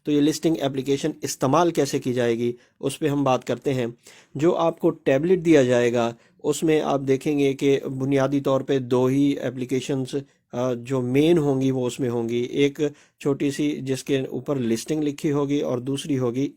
تو یہ listing application استعمال کیسے کی جائے گی اس پہ ہم بات کرتے ہیں۔ جو آپ کو ٹیبلٹ دیا جائے گا اس میں آپ دیکھیں گے کہ بنیادی طور پہ دو ہی اپلیکیشنز جو مین ہوں گی وہ اس میں ہوں گی، ایک چھوٹی سی جس کے اوپر لسٹنگ لکھی ہوگی اور دوسری ہوگی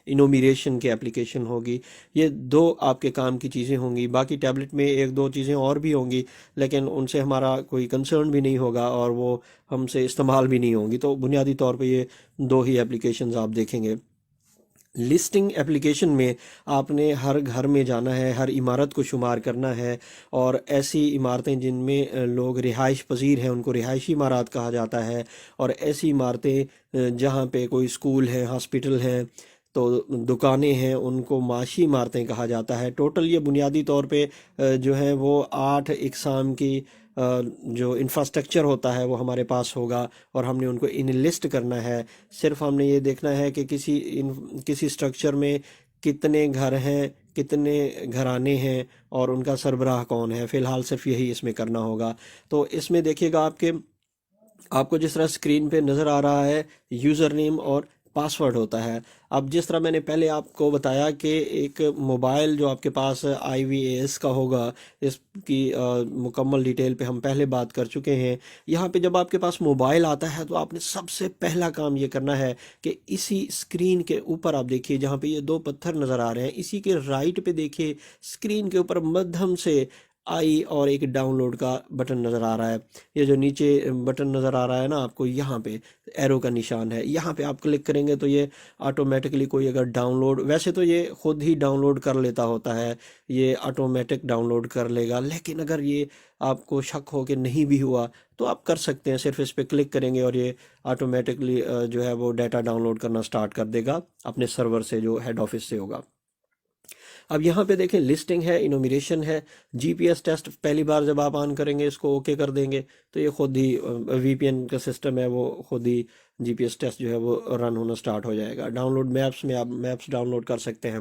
انومیریشن کی اپلیکیشن ہوگی۔ یہ دو آپ کے کام کی چیزیں ہوں گی، باقی ٹیبلٹ میں ایک دو چیزیں اور بھی ہوں گی لیکن ان سے ہمارا کوئی کنسرن بھی نہیں ہوگا اور وہ ہم سے استعمال بھی نہیں ہوں گی۔ تو بنیادی طور پہ یہ دو ہی اپلیکیشنز آپ دیکھیں گے۔ لسٹنگ اپلیکیشن میں آپ نے ہر گھر میں جانا ہے، ہر عمارت کو شمار کرنا ہے، اور ایسی عمارتیں جن میں لوگ رہائش پذیر ہیں ان کو رہائشی عمارات کہا جاتا ہے، اور ایسی عمارتیں جہاں پہ کوئی اسکول ہیں، ہاسپٹل ہیں، تو دکانیں ہیں، ان کو معاشی عمارتیں کہا جاتا ہے۔ ٹوٹل یہ بنیادی طور پہ جو ہے وہ 8 اقسام کی جو انفراسٹرکچر ہوتا ہے وہ ہمارے پاس ہوگا، اور ہم نے ان کو ان لسٹ کرنا ہے۔ صرف ہم نے یہ دیکھنا ہے کہ کسی سٹرکچر میں کتنے گھر ہیں، کتنے گھرانے ہیں، اور ان کا سربراہ کون ہے۔ فی الحال صرف یہی اس میں کرنا ہوگا۔ تو اس میں دیکھیے گا آپ کو جس طرح اسکرین پہ نظر آ رہا ہے یوزر نیم اور پاسورڈ ہوتا ہے۔ اب جس طرح میں نے پہلے آپ کو بتایا کہ ایک موبائل جو آپ کے پاس IVAS کا ہوگا، اس کی مکمل ڈیٹیل پہ ہم پہلے بات کر چکے ہیں۔ یہاں پہ جب آپ کے پاس موبائل آتا ہے تو آپ نے سب سے پہلا کام یہ کرنا ہے کہ اسی اسکرین کے اوپر آپ دیکھیے جہاں پہ یہ دو پتھر نظر آ رہے ہیں، اسی کے رائٹ پہ دیکھیے اسکرین کے اوپر مدھم سے آئی اور ایک ڈاؤن لوڈ کا بٹن نظر آ رہا ہے۔ یہ جو نیچے بٹن نظر آ رہا ہے نا آپ کو، یہاں پہ ایرو کا نشان ہے، یہاں پہ آپ کلک کریں گے تو یہ آٹومیٹکلی کوئی اگر ڈاؤن لوڈ، ویسے تو یہ خود ہی ڈاؤن لوڈ کر لیتا ہوتا ہے، یہ آٹومیٹک ڈاؤن لوڈ کر لے گا، لیکن اگر یہ آپ کو شک ہو کہ نہیں بھی ہوا تو آپ کر سکتے ہیں، صرف اس پہ کلک کریں گے اور یہ آٹومیٹکلی جو ہے وہ ڈیٹا ڈاؤن لوڈ کرنا سٹارٹ کر دے گا اپنے سرور سے جو ہیڈ آفس سے ہوگا۔ اب یہاں پہ دیکھیں لسٹنگ ہے، انومیریشن ہے، GPS ٹیسٹ پہلی بار جب آپ آن کریں گے، اس کو اوکے کر دیں گے تو یہ خود ہی VPN کا سسٹم ہے، وہ خود ہی GPS ٹیسٹ جو ہے وہ رن ہونا سٹارٹ ہو جائے گا۔ ڈاؤن لوڈ میپس میں آپ میپس ڈاؤن لوڈ کر سکتے ہیں۔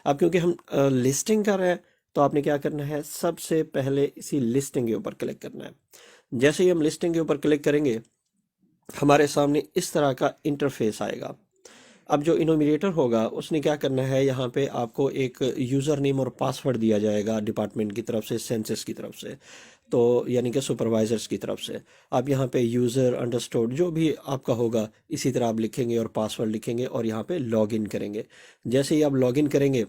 اب کیونکہ ہم لسٹنگ کر رہے ہیں تو آپ نے کیا کرنا ہے، سب سے پہلے اسی لسٹنگ کے اوپر کلک کرنا ہے۔ جیسے ہی ہم لسٹنگ کے اوپر کلک کریں گے ہمارے سامنے اس طرح کا انٹرفیس آئے گا۔ اب جو انومریٹر ہوگا اس نے کیا کرنا ہے، یہاں پہ آپ کو ایک یوزر نیم اور پاسورڈ دیا جائے گا ڈپارٹمنٹ کی طرف سے، سینسس کی طرف سے، تو یعنی کہ سپروائزرز کی طرف سے۔ آپ یہاں پہ یوزر انڈرسٹوڈ جو بھی آپ کا ہوگا اسی طرح آپ لکھیں گے اور پاسورڈ لکھیں گے اور یہاں پہ لاگ ان کریں گے۔ جیسے ہی آپ لاگ ان کریں گے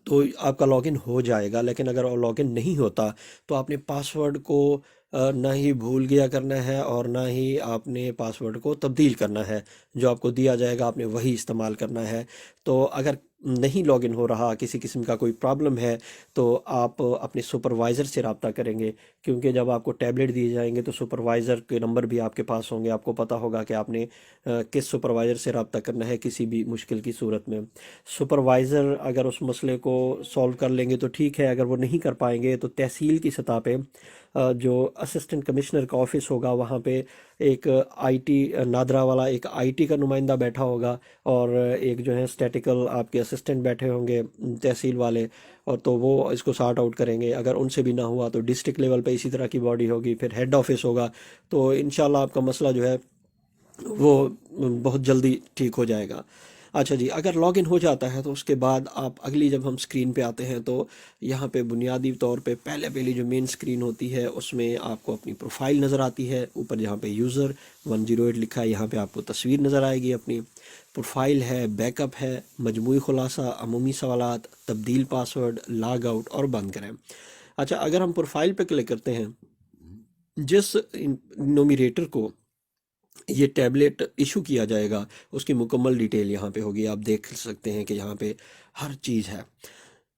تو آپ کا لاگ ان ہو جائے گا، لیکن اگر لاگ ان نہیں ہوتا تو آپ نے پاسورڈ کو نہ ہی بھول گیا کرنا ہے اور نہ ہی آپ نے پاسورڈ کو تبدیل کرنا ہے۔ جو آپ کو دیا جائے گا آپ نے وہی استعمال کرنا ہے۔ تو اگر نہیں لاگ ان ہو رہا، کسی قسم کا کوئی پرابلم ہے، تو آپ اپنے سپروائزر سے رابطہ کریں گے، کیونکہ جب آپ کو ٹیبلٹ دیے جائیں گے تو سپروائزر کے نمبر بھی آپ کے پاس ہوں گے، آپ کو پتہ ہوگا کہ آپ نے کس سپروائزر سے رابطہ کرنا ہے کسی بھی مشکل کی صورت میں۔ سپروائزر اگر اس مسئلے کو سولو کر لیں گے تو ٹھیک ہے، اگر وہ نہیں کر پائیں گے تو تحصیل کی سطح پہ جو اسسٹنٹ کمشنر کا آفس ہوگا وہاں پہ ایک IT نادرا والا ایک IT کا نمائندہ بیٹھا ہوگا، اور ایک جو ہے اسٹیٹیکل آپ کے اسسٹنٹ بیٹھے ہوں گے تحصیل والے، اور تو وہ اس کو سارٹ آؤٹ کریں گے۔ اگر ان سے بھی نہ ہوا تو ڈسٹرکٹ لیول پہ اسی طرح کی باڈی ہوگی، پھر ہیڈ آفس ہوگا، تو انشاءاللہ آپ کا مسئلہ جو ہے وہ بہت جلدی ٹھیک ہو جائے گا۔ اچھا جی، اگر لاگ ان ہو جاتا ہے تو اس کے بعد آپ اگلی جب ہم اسکرین پہ آتے ہیں تو یہاں پہ بنیادی طور پہ پہلی جو مین اسکرین ہوتی ہے اس میں آپ کو اپنی پروفائل نظر آتی ہے، اوپر جہاں پہ یوزر 108 لکھا ہے یہاں پہ آپ کو تصویر نظر آئے گی اپنی، پروفائل ہے، بیک اپ ہے، مجموعی خلاصہ، عمومی سوالات، تبدیل پاسورڈ، لاگ آؤٹ اور بند کریں۔ اچھا، اگر ہم پروفائل پہ کلک کرتے ہیں، جس نومیریٹر کو یہ ٹیبلٹ ایشو کیا جائے گا اس کی مکمل ڈیٹیل یہاں پہ ہوگی، آپ دیکھ سکتے ہیں کہ یہاں پہ ہر چیز ہے۔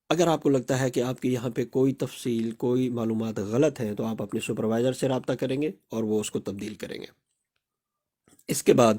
اگر آپ کو لگتا ہے کہ آپ کی یہاں پہ کوئی تفصیل، کوئی معلومات غلط ہیں تو آپ اپنے سپروائزر سے رابطہ کریں گے اور وہ اس کو تبدیل کریں گے۔ اس کے بعد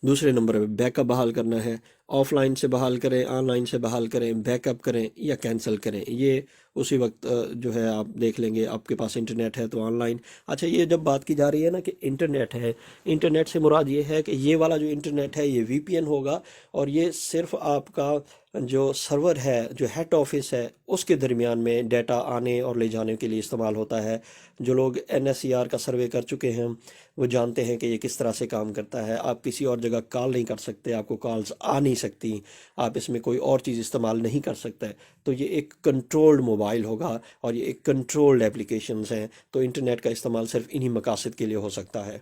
دوسرے نمبر پہ بیک اپ بحال کرنا ہے۔ آف لائن سے بحال کریں، آن لائن سے بحال کریں، بیک اپ کریں یا کینسل کریں، یہ اسی وقت جو ہے آپ دیکھ لیں گے، آپ کے پاس انٹرنیٹ ہے تو آن لائن۔ اچھا، یہ جب بات کی جا رہی ہے نا کہ انٹرنیٹ ہے، انٹرنیٹ سے مراد یہ ہے کہ یہ والا جو انٹرنیٹ ہے یہ VPN ہوگا، اور یہ صرف آپ کا جو سرور ہے، جو ہیڈ آفس ہے، اس کے درمیان میں ڈیٹا آنے اور لے جانے کے لیے استعمال ہوتا ہے۔ جو لوگ NSER کا سروے کر چکے ہیں وہ جانتے ہیں کہ یہ کس طرح سے کام کرتا ہے۔ آپ کسی اور جگہ کال نہیں کر سکتے، آپ کو کالز آ نہیں سکتی، آپ اس میں کوئی اور چیز استعمال نہیں کر سکتے۔ تو یہ ایک کنٹرولڈ موبائل ہوگا اور یہ ایک کنٹرولڈ اپلیکیشنز ہیں، تو انٹرنیٹ کا استعمال صرف انہی مقاصد کے لیے ہو سکتا ہے۔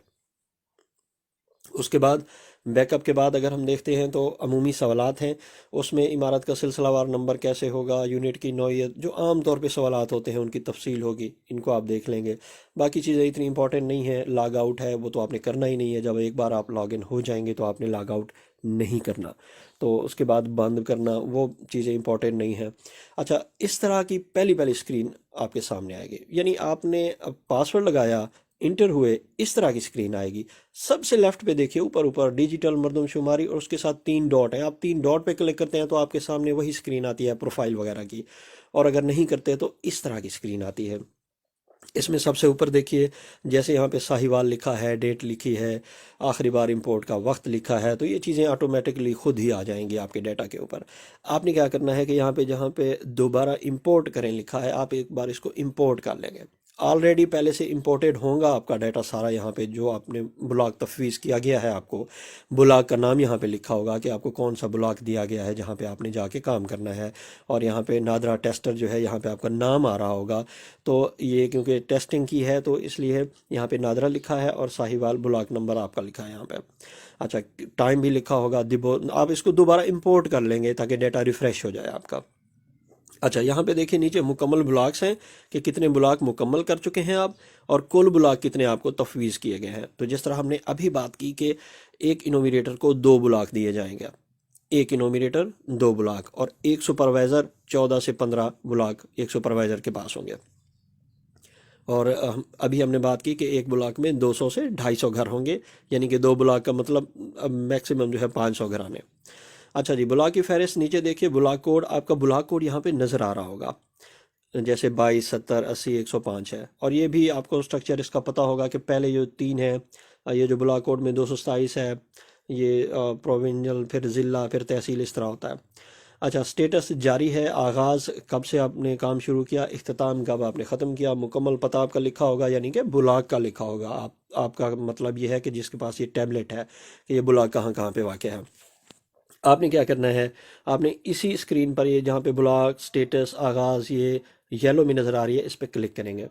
اس کے بعد بیک اپ کے بعد اگر ہم دیکھتے ہیں تو عمومی سوالات ہیں، اس میں عمارت کا سلسلہ وار نمبر کیسے ہوگا، یونٹ کی نوعیت، جو عام طور پہ سوالات ہوتے ہیں ان کی تفصیل ہوگی، ان کو آپ دیکھ لیں گے۔ باقی چیزیں اتنی امپورٹنٹ نہیں ہیں۔ لاگ آؤٹ ہے وہ تو آپ نے کرنا ہی نہیں ہے، جب ایک بار آپ لاگ ان ہو جائیں گے تو آپ نے لاگ آؤٹ نہیں کرنا، تو اس کے بعد بند کرنا، وہ چیزیں امپورٹنٹ نہیں ہیں۔ اچھا، اس طرح کی پہلی اسکرین آپ کے سامنے آئے گی، یعنی آپ نے پاسورڈ لگایا، انٹر ہوئے، اس طرح کی اسکرین آئے گی۔ سب سے لیفٹ پہ دیکھیے، اوپر ڈیجیٹل مردم شماری، اور اس کے ساتھ 3 ڈاٹ ہیں۔ آپ 3 ڈاٹ پہ کلک کرتے ہیں تو آپ کے سامنے وہی اسکرین آتی ہے پروفائل وغیرہ کی، اور اگر نہیں کرتے تو اس طرح کی اسکرین آتی ہے۔ اس میں سب سے اوپر دیکھیے، جیسے یہاں پہ ساہیوال لکھا ہے، ڈیٹ لکھی ہے، آخری بار امپورٹ کا وقت لکھا ہے، تو یہ چیزیں آٹومیٹکلی خود ہی آ جائیں گی آپ کے ڈیٹا کے اوپر۔ آپ نے کیا کرنا ہے کہ یہاں پہ جہاں پہ دوبارہ امپورٹ کریں لکھا ہے، آپ ایک بار اس کو امپورٹ کر لیں گے۔ آلریڈی پہلے سے امپورٹڈ ہوگا آپ کا ڈیٹا سارا، یہاں پہ جو آپ نے بلاک تفویض کیا گیا ہے، آپ کو بلاک کا نام یہاں پہ لکھا ہوگا کہ آپ کو کون سا بلاک دیا گیا ہے جہاں پہ آپ نے جا کے کام کرنا ہے، اور یہاں پہ نادرا ٹیسٹر جو ہے یہاں پہ آپ کا نام آ رہا ہوگا۔ تو یہ کیونکہ ٹیسٹنگ کی ہے تو اس لیے یہاں پہ نادرا لکھا ہے، اور ساہیوال بلاک نمبر آپ کا لکھا ہے یہاں پہ۔ اچھا، ٹائم بھی لکھا ہوگا۔ آپ اس کو دوبارہ امپورٹ کر لیں گے تاکہ ڈیٹا ریفریش ہو جائے آپ کا۔ اچھا، یہاں پہ دیکھیں نیچے مکمل بلاکس ہیں کہ کتنے بلاک مکمل کر چکے ہیں آپ، اور کل بلاک کتنے آپ کو تفویض کیے گئے ہیں۔ تو جس طرح ہم نے ابھی بات کی کہ ایک انومریٹر کو 2 بلاک دیے جائیں گے، ایک انومریٹر 2 بلاک، اور ایک سپروائزر 14 سے 15 بلاک ایک سپروائزر کے پاس ہوں گے۔ اور ابھی ہم نے بات کی کہ ایک بلاک میں 200 سے 250 گھر ہوں گے، یعنی کہ 2 بلاک کا مطلب میکسیمم جو ہے 500 گھرانے۔ اچھا جی، بلاک کی فہرست نیچے دیکھیے، بلاک کوڈ، آپ کا بلاک کوڈ یہاں پہ نظر آ رہا ہوگا، جیسے 22 70 80 105 ہے، اور یہ بھی آپ کو سٹرکچر اس کا پتہ ہوگا کہ پہلے جو 3 ہے، یہ جو بلاک کوڈ میں 227 ہے، یہ پروونجل، پھر ضلع، پھر تحصیل، اس طرح ہوتا ہے۔ اچھا، سٹیٹس جاری ہے، آغاز کب سے آپ نے کام شروع کیا، اختتام کب آپ نے ختم کیا، مکمل پتہ آپ کا لکھا ہوگا، یعنی کہ بلاک کا لکھا ہوگا۔ آپ کا مطلب یہ ہے کہ جس کے پاس یہ ٹیبلٹ ہے کہ یہ بلاک کہاں کہاں پہ واقع ہے۔ آپ نے کیا کرنا ہے، آپ نے اسی اسکرین پر یہ جہاں پہ بلاک، سٹیٹس، آغاز، یہ یلو میں نظر آ رہی ہے، اس پہ کلک کریں گے۔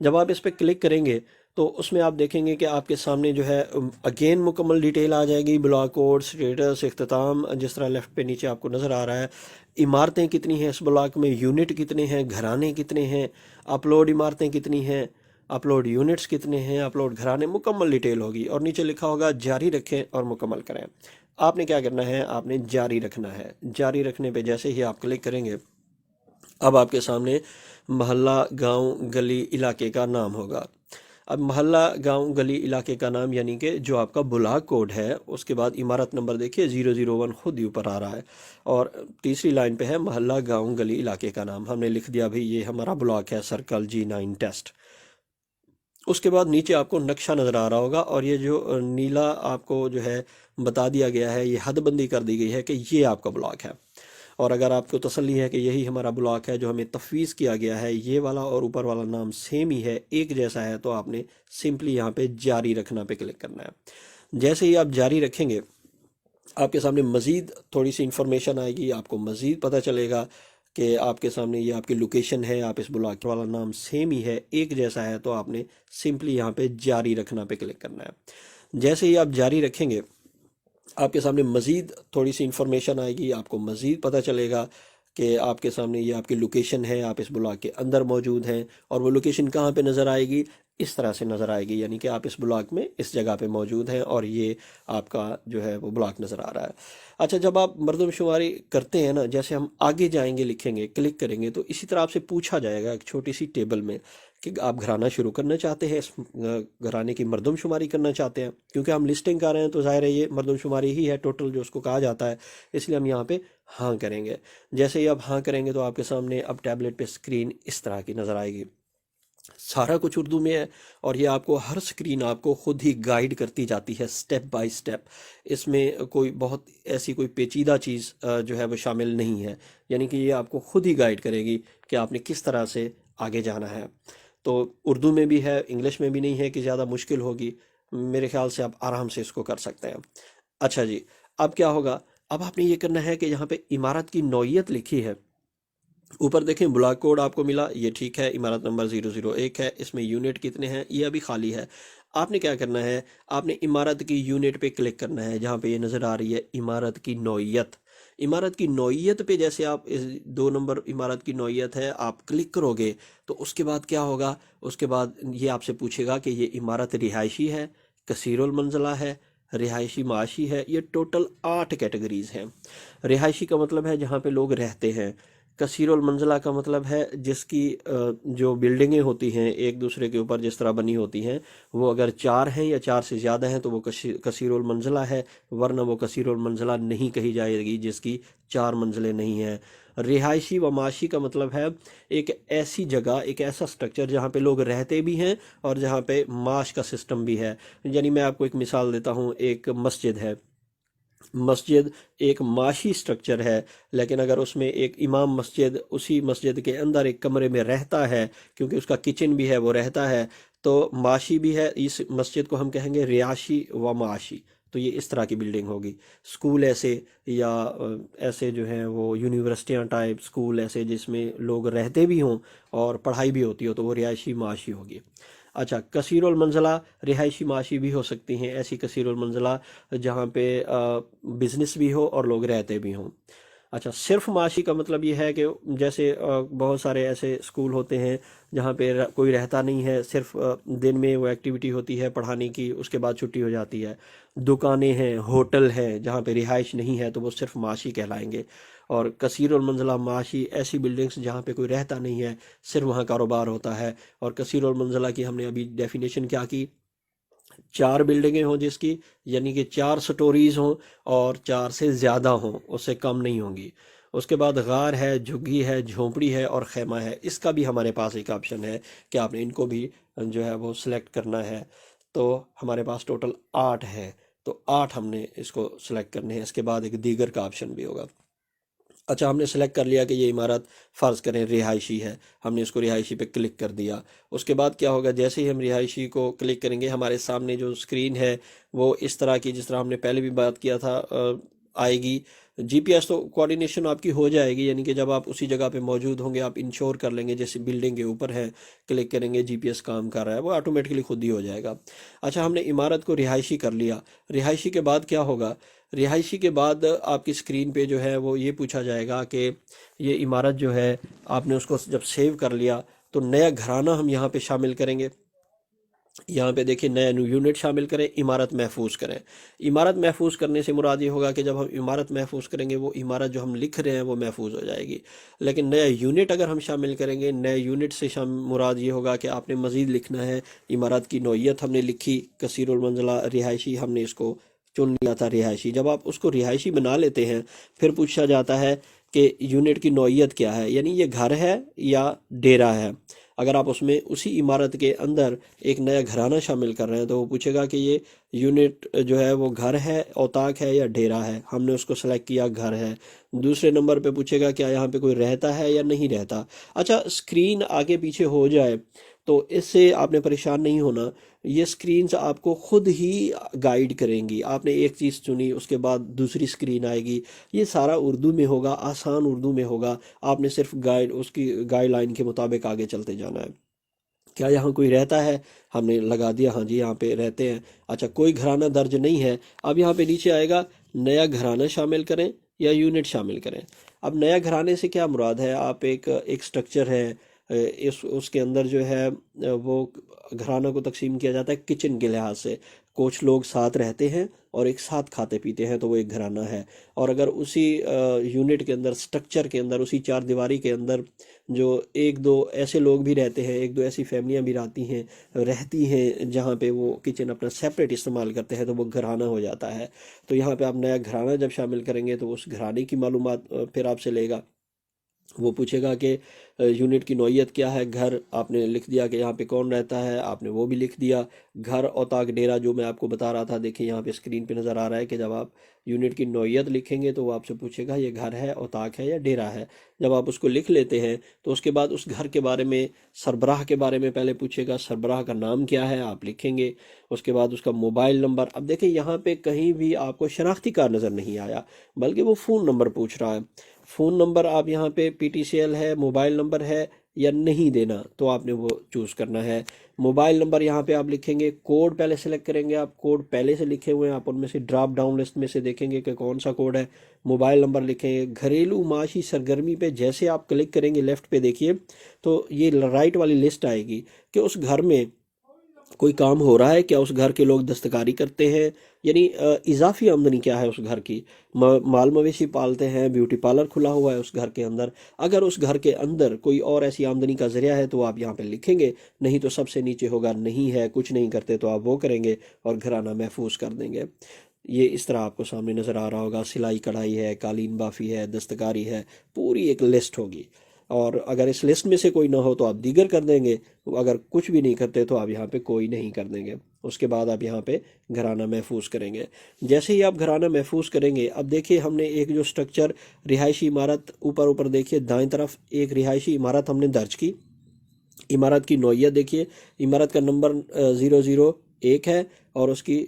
جب آپ اس پہ کلک کریں گے تو اس میں آپ دیکھیں گے کہ آپ کے سامنے جو ہے اگین مکمل ڈیٹیل آ جائے گی، بلاک کوڈ، سٹیٹس، اختتام، جس طرح لیفٹ پہ نیچے آپ کو نظر آ رہا ہے، عمارتیں کتنی ہیں اس بلاک میں، یونٹ کتنے ہیں، گھرانے کتنے ہیں، اپلوڈ عمارتیں کتنی ہیں، اپلوڈ یونٹس کتنے ہیں، اپلوڈ گھرانے، مکمل ڈیٹیل ہوگی، اور نیچے لکھا ہوگا جاری رکھیں اور مکمل کریں۔ آپ نے کیا کرنا ہے، آپ نے جاری رکھنا ہے۔ جاری رکھنے پہ جیسے ہی آپ کلک کریں گے، اب آپ کے سامنے محلہ، گاؤں، گلی، علاقے کا نام ہوگا۔ اب محلہ، گاؤں، گلی، علاقے کا نام یعنی کہ جو آپ کا بلاک کوڈ ہے، اس کے بعد عمارت نمبر دیکھیے 001 خود ہی اوپر آ رہا ہے، اور تیسری لائن پہ ہے محلہ، گاؤں، گلی، علاقے کا نام۔ ہم نے لکھ دیا بھائی یہ ہمارا بلاک ہے سرکل G9 ٹیسٹ۔ اس کے بعد نیچے آپ کو نقشہ نظر آ رہا ہوگا، اور یہ جو نیلا آپ کو جو ہے بتا دیا گیا ہے، یہ حد بندی کر دی گئی ہے کہ یہ آپ کا بلاک ہے۔ اور اگر آپ کو تسلی ہے کہ یہی ہمارا بلاک ہے جو ہمیں تفویض کیا گیا ہے، یہ والا اور اوپر والا نام سیم ہی ہے، ایک جیسا ہے، تو آپ نے سمپلی یہاں پہ جاری رکھنا پہ کلک کرنا ہے۔ جیسے ہی آپ جاری رکھیں گے، آپ کے سامنے مزید تھوڑی سی انفارمیشن آئے گی، آپ کو مزید پتہ چلے گا کہ آپ کے سامنے یہ آپ کی لوکیشن ہے، آپ اس بلاک والا نام سیم ہی ہے، ایک جیسا ہے، تو آپ نے سمپلی یہاں پہ جاری رکھنا پہ کلک کرنا ہے۔ جیسے ہی آپ جاری رکھیں گے، آپ کے سامنے مزید تھوڑی سی انفارمیشن آئے گی، آپ کو مزید پتہ چلے گا کہ آپ کے سامنے یہ آپ کی لوکیشن ہے، آپ اس بلاک کے اندر موجود ہیں، اور وہ لوکیشن کہاں پہ نظر آئے گی، اس طرح سے نظر آئے گی، یعنی کہ آپ اس بلاک میں اس جگہ پہ موجود ہیں اور یہ آپ کا جو ہے وہ بلاک نظر آ رہا ہے۔ اچھا، جب آپ مردم شماری کرتے ہیں نا، جیسے ہم آگے جائیں گے، لکھیں گے، کلک کریں گے، تو اسی طرح آپ سے پوچھا جائے گا ایک چھوٹی سی ٹیبل میں کہ آپ گھرانہ شروع کرنا چاہتے ہیں، اس گھرانے کی مردم شماری کرنا چاہتے ہیں، کیونکہ ہم لسٹنگ کر رہے ہیں تو ظاہر ہے یہ مردم شماری ہی ہے ٹوٹل جو اس کو کہا جاتا ہے، اس لیے ہم یہاں پہ ہاں کریں گے۔ جیسے ہی آپ ہاں کریں گے تو آپ کے سامنے اب ٹیبلٹ پہ اسکرین اس طرح کی نظر آئے گی، سارا کچھ اردو میں ہے، اور یہ آپ کو ہر سکرین آپ کو خود ہی گائیڈ کرتی جاتی ہے سٹیپ بائی سٹیپ۔ اس میں کوئی بہت ایسی کوئی پیچیدہ چیز جو ہے وہ شامل نہیں ہے، یعنی کہ یہ آپ کو خود ہی گائیڈ کرے گی کہ آپ نے کس طرح سے آگے جانا ہے۔ تو اردو میں بھی ہے، انگلش میں بھی نہیں ہے کہ زیادہ مشکل ہوگی، میرے خیال سے آپ آرام سے اس کو کر سکتے ہیں۔ اچھا جی، اب کیا ہوگا؟ اب آپ نے یہ کرنا ہے کہ یہاں پہ عمارت کی نوعیت لکھی ہے، اوپر دیکھیں بلاک کوڈ آپ کو ملا، یہ ٹھیک ہے، عمارت نمبر 001 ہے، اس میں یونٹ کتنے ہیں یہ ابھی خالی ہے۔ آپ نے کیا کرنا ہے؟ آپ نے عمارت کی یونٹ پہ کلک کرنا ہے، جہاں پہ یہ نظر آ رہی ہے عمارت کی نوعیت۔ عمارت کی نوعیت پہ جیسے آپ 2 نمبر عمارت کی نوعیت ہے آپ کلک کرو گے تو اس کے بعد کیا ہوگا؟ اس کے بعد یہ آپ سے پوچھے گا کہ یہ عمارت رہائشی ہے، کثیر المنزلہ ہے، رہائشی معاشی ہے۔ یہ ٹوٹل 8 کیٹیگریز ہیں۔ رہائشی کا مطلب ہے جہاں پہ لوگ رہتے ہیں، کثیر المنزلہ کا مطلب ہے جس کی جو بلڈنگیں ہوتی ہیں ایک دوسرے کے اوپر جس طرح بنی ہوتی ہیں، وہ اگر 4 ہیں یا 4 سے زیادہ ہیں تو وہ کثیر المنزلہ ہے، ورنہ وہ کثیر المنزلہ نہیں کہی جائے گی جس کی 4 منزلیں نہیں ہیں۔ رہائشی و معاشی کا مطلب ہے ایک ایسی جگہ، ایک ایسا سٹرکچر جہاں پہ لوگ رہتے بھی ہیں اور جہاں پہ معاش کا سسٹم بھی ہے۔ یعنی میں آپ کو ایک مثال دیتا ہوں، ایک مسجد ہے، مسجد ایک معاشی سٹرکچر ہے، لیکن اگر اس میں ایک امام مسجد اسی مسجد کے اندر ایک کمرے میں رہتا ہے، کیونکہ اس کا کچن بھی ہے، وہ رہتا ہے، تو معاشی بھی ہے، اس مسجد کو ہم کہیں گے رہائشی و معاشی۔ تو یہ اس طرح کی بلڈنگ ہوگی۔ سکول ایسے، یا ایسے جو ہیں وہ یونیورسٹیاں ٹائپ سکول ایسے جس میں لوگ رہتے بھی ہوں اور پڑھائی بھی ہوتی ہو، تو وہ رہائشی معاشی ہوگی۔ اچھا، کثیر المنزلہ رہائشی معاشی بھی ہو سکتی ہیں، ایسی کثیر المنزلہ جہاں پہ بزنس بھی ہو اور لوگ رہتے بھی ہوں۔ اچھا، صرف معاشی کا مطلب یہ ہے کہ جیسے بہت سارے ایسے سکول ہوتے ہیں جہاں پہ کوئی رہتا نہیں ہے، صرف دن میں وہ ایکٹیویٹی ہوتی ہے پڑھانے کی، اس کے بعد چھٹی ہو جاتی ہے۔ دکانیں ہیں، ہوٹل ہیں جہاں پہ رہائش نہیں ہے، تو وہ صرف معاشی کہلائیں گے۔ اور کثیر المنزلہ معاشی ایسی بلڈنگز جہاں پہ کوئی رہتا نہیں ہے، صرف وہاں کاروبار ہوتا ہے۔ اور کثیر المنزلہ کی ہم نے ابھی ڈیفینیشن کیا کی؟ 4 بلڈنگیں ہوں جس کی، یعنی کہ 4 سٹوریز ہوں اور 4 سے زیادہ ہوں، اس سے کم نہیں ہوں گی۔ اس کے بعد غار ہے، جھگی ہے، جھونپڑی ہے اور خیمہ ہے۔ اس کا بھی ہمارے پاس ایک آپشن ہے کہ آپ نے ان کو بھی جو ہے وہ سلیکٹ کرنا ہے۔ تو ہمارے پاس ٹوٹل 8 ہے، تو 8 ہم نے اس کو سلیکٹ کرنے ہیں۔ اس کے بعد ایک دیگر کا آپشن بھی ہوگا۔ اچھا، ہم نے سلیکٹ کر لیا کہ یہ عمارت فرض کریں رہائشی ہے، ہم نے اس کو رہائشی پہ کلک کر دیا۔ اس کے بعد کیا ہوگا؟ جیسے ہی ہم رہائشی کو کلک کریں گے، ہمارے سامنے جو سکرین ہے وہ اس طرح کی، جس طرح ہم نے پہلے بھی بات کیا تھا، آئے گی۔ جی پی ایس تو کوارڈینیشن آپ کی ہو جائے گی، یعنی کہ جب آپ اسی جگہ پہ موجود ہوں گے آپ انشور کر لیں گے، جیسے بلڈنگ کے اوپر ہے، کلک کریں گے جی پی ایس کام کر رہا ہے، وہ آٹومیٹکلی خود ہی ہو جائے گا۔ اچھا، ہم نے عمارت کو رہائشی کر لیا۔ رہائشی کے بعد کیا ہوگا؟ رہائشی کے بعد آپ کی سکرین پہ جو ہے وہ یہ پوچھا جائے گا کہ یہ عمارت جو ہے، آپ نے اس کو جب سیو کر لیا تو نیا گھرانہ ہم یہاں پہ شامل کریں گے۔ یہاں پہ دیکھیں، نیا یونٹ شامل کریں، عمارت محفوظ کریں۔ عمارت محفوظ کرنے سے مراد یہ ہوگا کہ جب ہم عمارت محفوظ کریں گے، وہ عمارت جو ہم لکھ رہے ہیں وہ محفوظ ہو جائے گی۔ لیکن نیا یونٹ اگر ہم شامل کریں گے، نئے یونٹ سے مراد یہ ہوگا کہ آپ نے مزید لکھنا ہے۔ عمارت کی نوعیت ہم نے لکھی، کثیر المنزلہ رہائشی، ہم نے اس کو چن لیا تھا رہائشی۔ جب آپ اس کو رہائشی بنا لیتے ہیں، پھر پوچھا جاتا ہے کہ یونٹ کی نوعیت کیا ہے، یعنی یہ گھر ہے یا ڈیرا ہے۔ اگر آپ اس میں اسی عمارت کے اندر ایک نیا گھرانہ شامل کر رہے ہیں تو وہ پوچھے گا کہ یہ یونٹ جو ہے وہ گھر ہے، اوطاق ہے یا ڈیرا ہے۔ ہم نے اس کو سلیکٹ کیا گھر ہے۔ دوسرے نمبر پہ پوچھے گا کیا یہاں پہ کوئی رہتا ہے یا نہیں رہتا۔ اچھا، سکرین آگے پیچھے ہو جائے تو اس سے آپ نے پریشان نہیں ہونا، یہ سکرینز آپ کو خود ہی گائیڈ کریں گی۔ آپ نے ایک چیز چنی، اس کے بعد دوسری سکرین آئے گی، یہ سارا اردو میں ہوگا، آسان اردو میں ہوگا۔ آپ نے صرف اس کی گائیڈ لائن کے مطابق آگے چلتے جانا ہے۔ کیا یہاں کوئی رہتا ہے؟ ہم نے لگا دیا ہاں جی، یہاں پہ رہتے ہیں۔ اچھا، کوئی گھرانہ درج نہیں ہے، اب یہاں پہ نیچے آئے گا نیا گھرانہ شامل کریں، یا یونٹ شامل کریں۔ اب نیا گھرانے سے کیا مراد ہے؟ آپ ایک سٹرکچر ہے اس کے اندر جو ہے وہ گھرانہ کو تقسیم کیا جاتا ہے کچن کے لحاظ سے. کچھ لوگ ساتھ رہتے ہیں اور ایک ساتھ کھاتے پیتے ہیں تو وہ ایک گھرانہ ہے. اور اگر اسی یونٹ کے اندر، سٹرکچر کے اندر، اسی چار دیواری کے اندر جو ایک دو ایسے لوگ بھی رہتے ہیں، ایک دو ایسی فیملیاں بھی رہتی ہیں جہاں پہ وہ کچن اپنا سیپریٹ استعمال کرتے ہیں تو وہ گھرانہ ہو جاتا ہے. تو یہاں پہ آپ نیا گھرانہ جب شامل کریں گے تو اس گھرانے کی معلومات پھر آپ سے لے گا. وہ پوچھے گا کہ یونٹ کی نوعیت کیا ہے. گھر آپ نے لکھ دیا کہ یہاں پہ کون رہتا ہے، آپ نے وہ بھی لکھ دیا. گھر، اوطاق، ڈیرا جو میں آپ کو بتا رہا تھا، دیکھیں یہاں پہ اسکرین پہ نظر آ رہا ہے کہ جب آپ یونٹ کی نوعیت لکھیں گے تو وہ آپ سے پوچھے گا یہ گھر ہے، اوطاق ہے یا ڈیرا ہے. جب آپ اس کو لکھ لیتے ہیں تو اس کے بعد اس گھر کے بارے میں، سربراہ کے بارے میں پہلے پوچھے گا. سربراہ کا نام کیا ہے آپ لکھیں گے. اس کے بعد اس کا موبائل نمبر. اب دیکھیں یہاں پہ کہیں بھی آپ کو شناختی کارڈ نظر نہیں آیا، بلکہ وہ فون نمبر پوچھ رہا ہے. فون نمبر آپ یہاں پہ پی ٹی سی ایل ہے، موبائل نمبر ہے یا نہیں دینا، تو آپ نے وہ چوز کرنا ہے. موبائل نمبر یہاں پہ آپ لکھیں گے. کوڈ پہلے سلیکٹ کریں گے. آپ کوڈ پہلے سے لکھے ہوئے ہیں، آپ ان میں سے ڈراپ ڈاؤن لسٹ میں سے دیکھیں گے کہ کون سا کوڈ ہے. موبائل نمبر لکھیں گے. گھریلو معاشی سرگرمی پہ جیسے آپ کلک کریں گے لیفٹ پہ دیکھیے تو یہ رائٹ والی لسٹ آئے گی کہ اس گھر میں کوئی کام ہو رہا ہے کیا، اس گھر کے لوگ دستکاری کرتے ہیں، یعنی اضافی آمدنی کیا ہے اس گھر کی. مال مویشی پالتے ہیں، بیوٹی پارلر کھلا ہوا ہے اس گھر کے اندر. اگر اس گھر کے اندر کوئی اور ایسی آمدنی کا ذریعہ ہے تو آپ یہاں پہ لکھیں گے. نہیں تو سب سے نیچے ہوگا نہیں ہے، کچھ نہیں کرتے، تو آپ وہ کریں گے اور گھرانہ محفوظ کر دیں گے. یہ اس طرح آپ کو سامنے نظر آ رہا ہوگا. سلائی کڑھائی ہے، قالین بافی ہے، دستکاری ہے، پوری ایک لسٹ ہوگی. اور اگر اس لسٹ میں سے کوئی نہ ہو تو آپ دیگر کر دیں گے. اگر کچھ بھی نہیں کرتے تو آپ یہاں پہ کوئی نہیں کر دیں گے. اس کے بعد آپ یہاں پہ گھرانہ محفوظ کریں گے. جیسے ہی آپ گھرانہ محفوظ کریں گے، اب دیکھیے ہم نے ایک جو سٹرکچر، رہائشی عمارت، اوپر دیکھیے دائیں طرف ایک رہائشی عمارت ہم نے درج کی. عمارت کی نوعیت دیکھیے، عمارت کا نمبر 001 ہے اور اس کی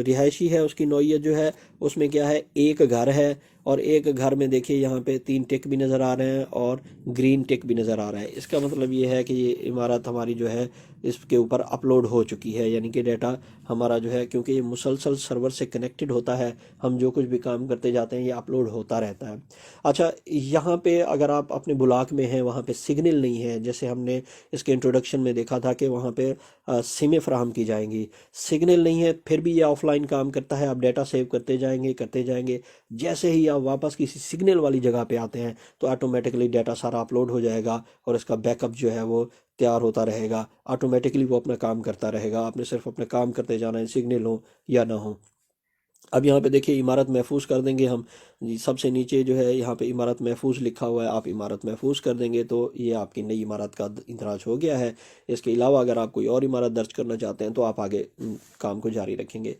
رہائشی ہے. اس کی نوعیت جو ہے اس میں کیا ہے، ایک گھر ہے. اور ایک گھر میں دیکھیے یہاں پہ 3 ٹک بھی نظر آ رہے ہیں اور گرین ٹک بھی نظر آ رہا ہے. اس کا مطلب یہ ہے کہ یہ عمارت ہماری جو ہے اس کے اوپر اپلوڈ ہو چکی ہے، یعنی کہ ڈیٹا ہمارا جو ہے، کیونکہ یہ مسلسل سرور سے کنیکٹڈ ہوتا ہے، ہم جو کچھ بھی کام کرتے جاتے ہیں یہ اپلوڈ ہوتا رہتا ہے. اچھا، یہاں پہ اگر آپ اپنے بلاک میں ہیں، وہاں پہ سگنل نہیں ہے، جیسے ہم نے اس کے انٹروڈکشن میں دیکھا تھا کہ وہاں پہ سمیں فراہم کی جائیں گی، سگنل نہیں ہے، پھر بھی یہ آف لائن کام کرتا ہے. آپ ڈیٹا سیو کرتے جائیں گے. جیسے ہی آپ واپس کسی سگنل والی جگہ پہ آتے ہیں تو آٹومیٹکلی ڈیٹا سارا اپلوڈ ہو جائے گا اور اس کا بیک اپ جو ہے وہ تیار ہوتا رہے گا. آٹومیٹکلی وہ اپنا کام کرتا رہے گا. آپ نے صرف اپنا کام کرتے جانا ہے، سگنل ہو یا نہ ہو. اب یہاں پہ دیکھیے عمارت محفوظ کر دیں گے ہم جی. سب سے نیچے جو ہے یہاں پہ عمارت محفوظ لکھا ہوا ہے، آپ عمارت محفوظ کر دیں گے تو یہ آپ کی نئی عمارت کا اندراج ہو گیا ہے. اس کے علاوہ اگر آپ کوئی اور عمارت درج کرنا چاہتے ہیں تو آپ آگے کام کو جاری رکھیں گے.